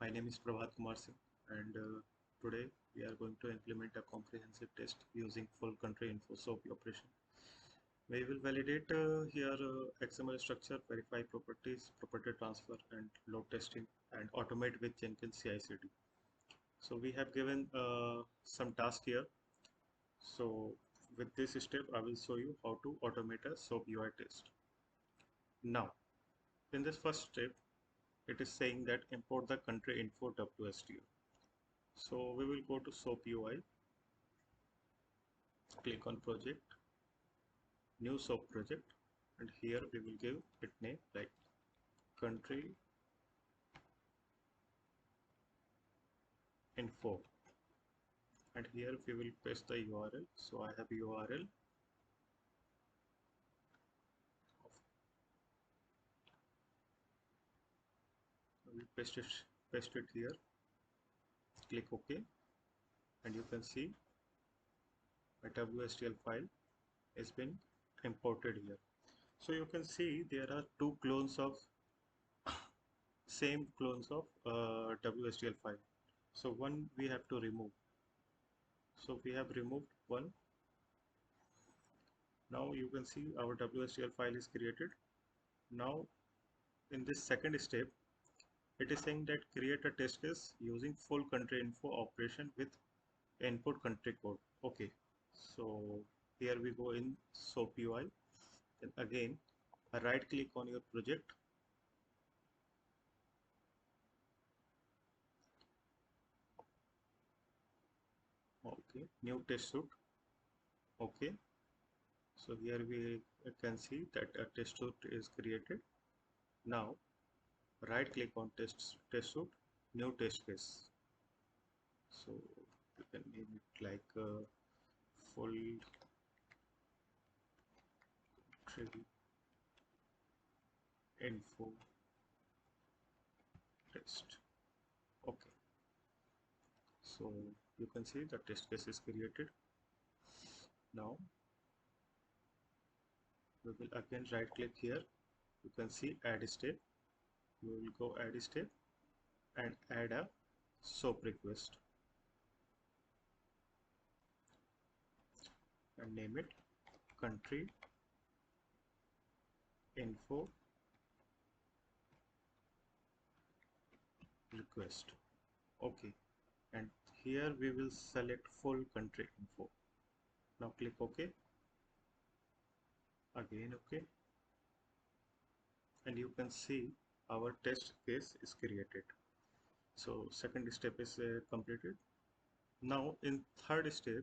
My name is Prabhat Kumar Singh, and today we are going to implement a comprehensive test using full country info SOAP operation. We will validate here XML structure, verify properties, property transfer, and load testing, and automate with Jenkins CI/CD. So we have given some task here. So with this step, I will show you how to automate a SOAP UI test. Now, in this first step, it is saying that import the country info WSTU. So we will go to SOAPUI, click on project, new SOAP project, and here we will give it name like country info, and here we will paste the URL. So I have URL of, we paste it here, click OK, and you can see a WSTL file has been imported here. So you can see there are two clones of same clones of WSTL file. So one we have to remove. So we have removed one. Now you can see our WSTL file is created. Now in this second step, it is saying that create a test case using full country info operation with input country code. Okay, so here we go in SOAPUI, and again right click on your project, okay, new test suite. Okay, so here we can see that a test suite is created. Now right click on test suite, new test case. So you can name it like full country info test. Okay, so you can see the test case is created. Now we will again right click here, you can see add step. We will go add step and add a SOAP request and name it country info request. Okay, and here we will select full country info. Now click OK, again OK, and you can see our test case is created. So second step is completed. Now in third step,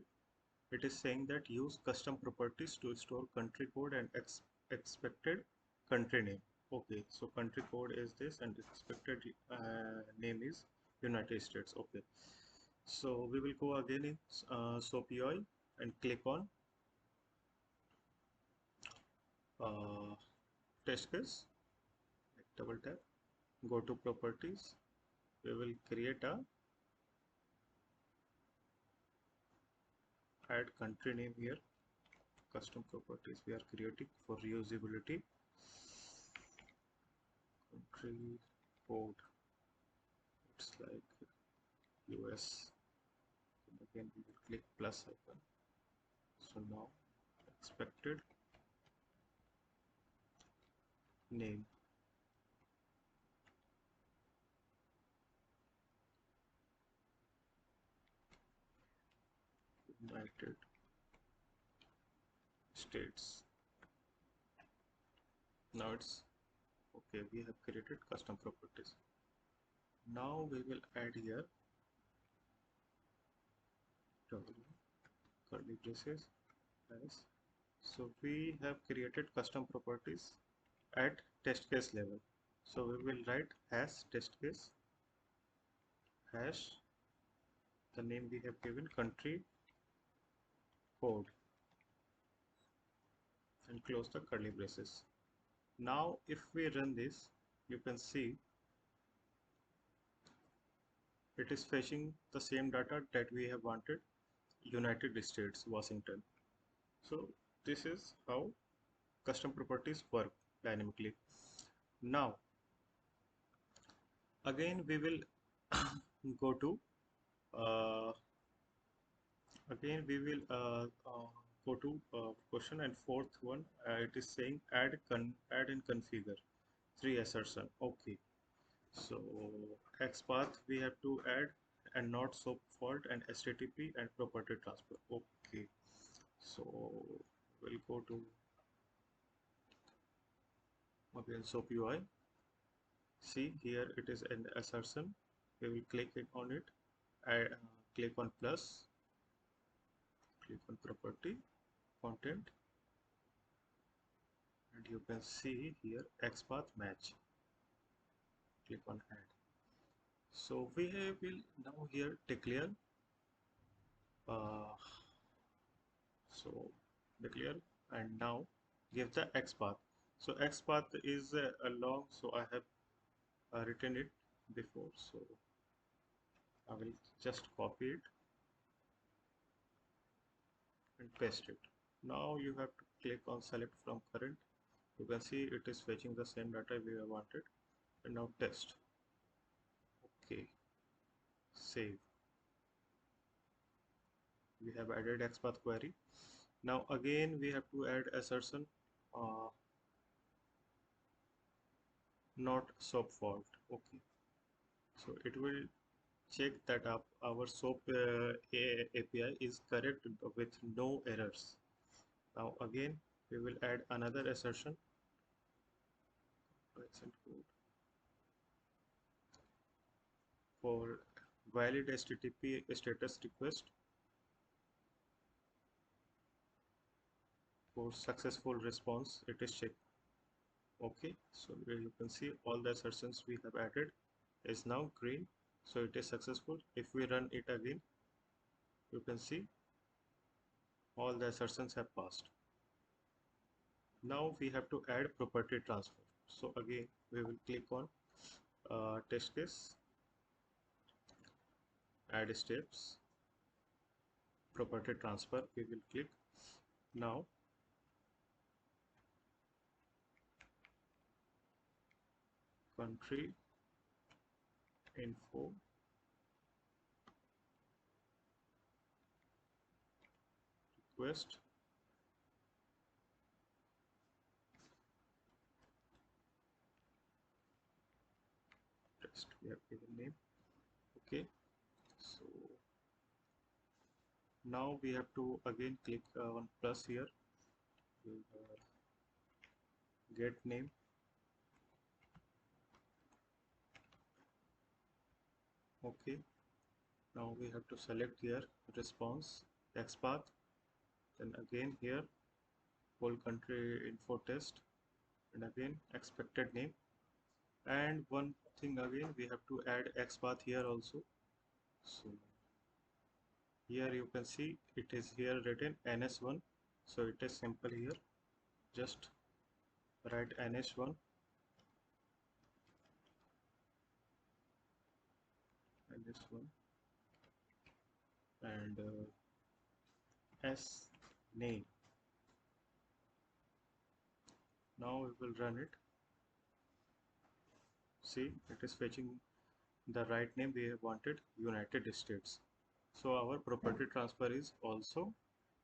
it is saying that use custom properties to store country code and expected country name. Okay, so country code is this and expected name is United States. Okay, so we will go again in SOAPUI and click on test case, double tap, go to properties. We will create a add country name here, custom properties we are creating for reusability. Country code, it's like US. And again we will click plus icon. So now expected name, United States. Now it's okay, we have created custom properties. Now we will add here curly braces as. So we have created custom properties at test case level. So we will write hash test case, hash, the name we have given country code, and close the curly braces. Now if we run this, you can see it is fetching the same data that we have wanted, United States, Washington. So this is how custom properties work dynamically. Now again we will go to uh, again we will go to question, and fourth one it is saying add and configure three assertion. Okay, so XPath we have to add, and not SOAP fault, and HTTP and property transfer. Okay, so we'll go to again SOAPUI. See here it is an assertion. We will click it on it. Click on plus, click on property, content, and you can see here XPath match. Click on add. So will now here declare. Uh, so declare, and now give the XPath. So XPath is a long, so I have written it before, so I will just copy it and paste it. Now you have to click on select from current. You can see it is fetching the same data we have wanted, and now test. Okay, save. We have added XPath query. Now again we have to add assertion, uh, not SOAP fault. Okay, so it will check that up our SOAP API is correct with no errors. Now again we will add another assertion, present code, for valid HTTP status request for successful response, it is checked. Okay, so here you can see all the assertions we have added is now green, so it is successful. If we run it again, you can see all the assertions have passed. Now we have to add property transfer. So again we will click on test case, add steps, property transfer. We will click. Now country info request test. We have given name. Okay, so now we have to again click on plus here. We'll, get name. Okay, now we have to select here response XPath, then again here whole country info test, and again expected name. And one thing again, we have to add XPath here also. So here you can see it is here written ns1, so it is simple here, just write ns1, ns1, and s name. Now we will run it. See, it is fetching the right name we have wanted, United States. So our property transfer is also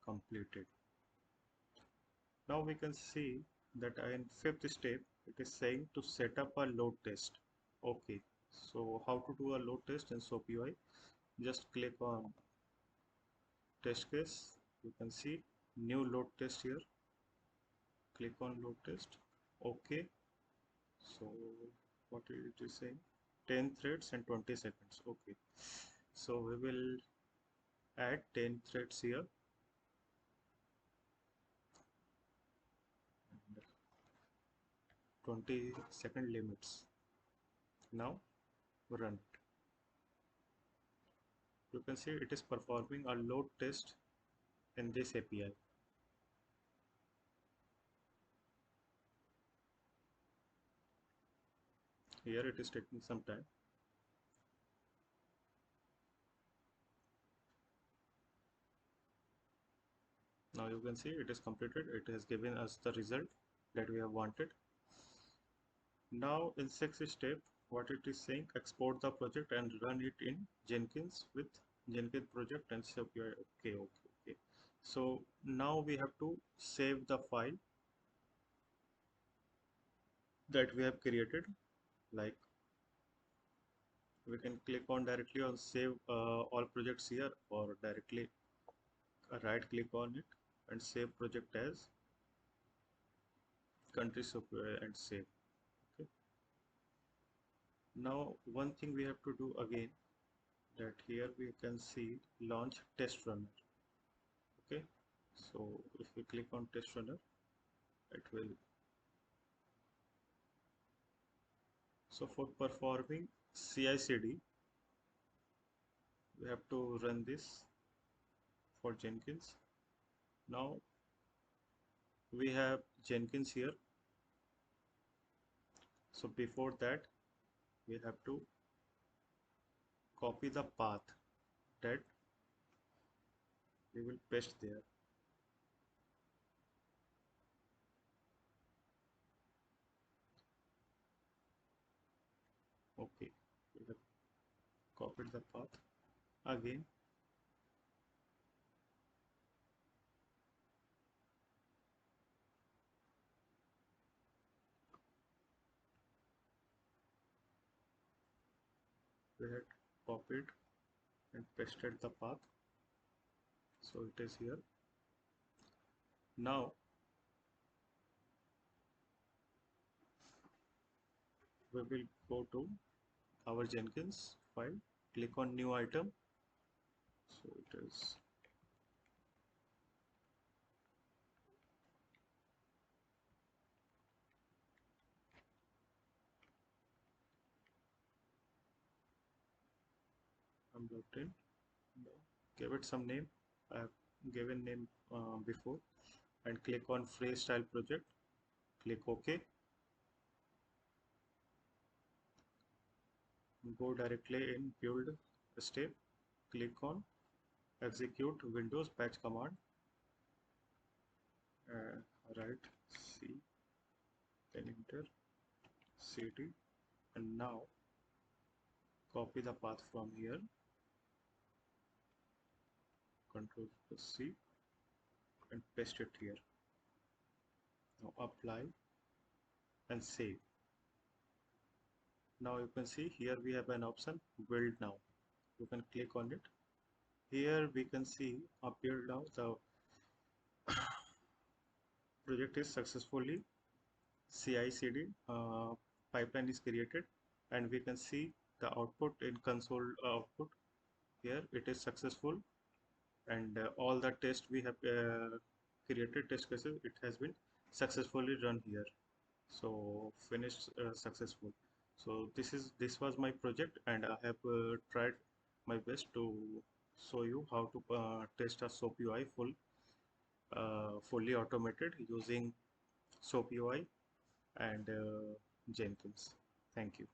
completed. Now we can see that in fifth step it is saying to set up a load test. Okay, so how to do a load test in SOAPUI? Just click on test case. You can see new load test here. Click on load test. Okay, so what it is saying, 10 threads and 20 seconds. Okay, so we will add 10 threads here, and 20-second limits. Now run it. You can see it is performing a load test in this API. Here it is taking some time. Now you can see it is completed. It has given us the result that we have wanted. Now in sixth step what it is saying, export the project and run it in Jenkins with Jenkins project and SOAPUI. Okay. So now we have to save the file that we have created. Like we can click on directly on save all projects here, or directly right click on it and save project as country SOAPUI and save. Okay. Now one thing we have to do again, that here we can see launch test runner. Okay, so if we click on test runner, it will, so for performing CI/CD we have to run this for Jenkins. Now we have Jenkins here, so before that we have to copy the path that we will paste there. Okay, we have copied the path. Again we had copied and pasted the path, so it is here. Now we will go to our Jenkins file, click on new item, so it is I'm logged in. Give it some name. I have given name before, and click on phrase style project, click OK. Go directly in build step, click on execute Windows patch command, write C, then enter cd, and now copy the path from here, Control C, and paste it here. Now apply and save. Now you can see here we have an option build now. You can click on it. Here we can see build now. The project is successfully CI/CD pipeline is created, and we can see the output in console output. Here it is successful, and all the tests we have created, test cases, it has been successfully run here. So finished, successful. So this was my project, and I have tried my best to show you how to test a SOAPUI fully automated using SOAPUI and Jenkins. Thank you.